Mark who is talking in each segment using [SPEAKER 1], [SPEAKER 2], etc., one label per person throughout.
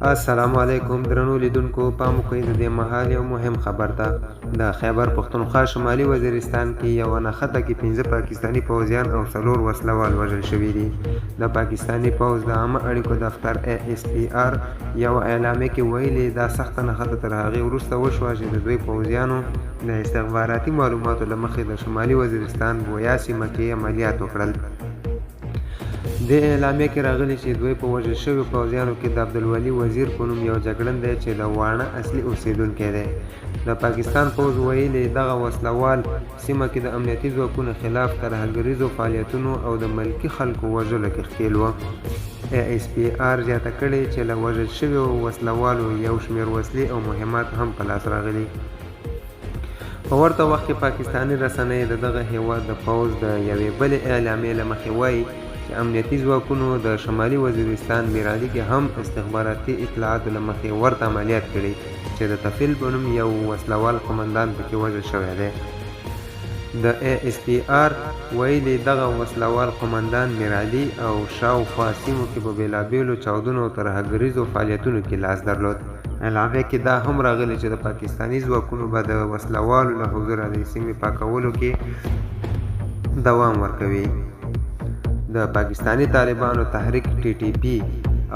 [SPEAKER 1] السلام علیکم درنو لیدونکو پام وکړئ د دې مهال یو مهم خبر ده د خیبر پښتونخوا شمالي وزیرستان کې یو نښته کې 15 پاکستاني پوځیان او 4 وسلوال وژل شوي دي د پاکستاني پوځ د عامه اړیکو دفتر ASPR یو اعلامیه کې ویلي دا سخته نښته تر هغې وروسته وشوه چې د دوی پوځیانو د استخباراتي معلوماتو له مخې د شمالي وزیرستان بویا سیمه کې عملیات وکړل د اعلامیه کې راغلي چې دوی په وژل شویو پوځیانو کې د عبدالولي وزیر په نوم یو جګړن دی چې د واڼه اصلي اوسیدونکی دی د پاکستان پوځ ویلي دغه وسلوال سیمه کې د امنیتي ځواکونو خلاف ترهګریزو فعالیتونو او د ملکي خلکو وژلو کې ښکېل وه ASPR زیاته کړې چې له وژل شویو وسلوالو یو شمېر وسلې او مهمات هم په لاس راغلي په ورته وخت کې پاکستاني رسنۍ د دغه هیواد د پوځ د یوې بلې اعلامیې له مخې وایي چې امنیتي ځواکونو د شمالي وزیرستان میرالي کې هم استخباراتي اطلاعاتو له مخې ورته عملیات کړي چې د تفیل په نوم یو وسلوال قمندان پکې وژل شوی دی د ASPR ویلي دغه وسلوال قمندان میرالي او شاوخوا سیمو کې په بېلابېلو چاودنو او ترهګریزو فعالیتونو کې لاس درلود اعلامیه کې دا هم راغلی چې د پاکستاني ځواکونو به د وسلوالو له حضوره د سیمې پاکولو کې دوام ورکوي د پاکستاني طالبانو تحریک TTP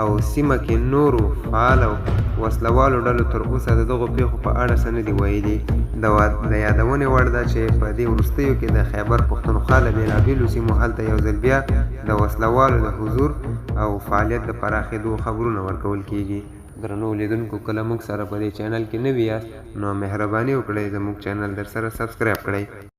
[SPEAKER 1] او سیمه کې نورو فعال او وسلوالو ډلو تر اوسه د دغو پیښو په اړه څه نه دي ویلي د یادونې وړ ده چې په دې وروستیو کې د خیبر پښتونخوا له بېلابېلو سیمو هلته یو ځل بیا د وسلوالو د حضور او فعالیت د پراخېدو خبرونه ورکول کیږي درنو لیدونکو کله موږ سره په دې چینل کې نوي یاست نو مهرباني وکړئ زموږ چینل در سره سبسکرایب کړئ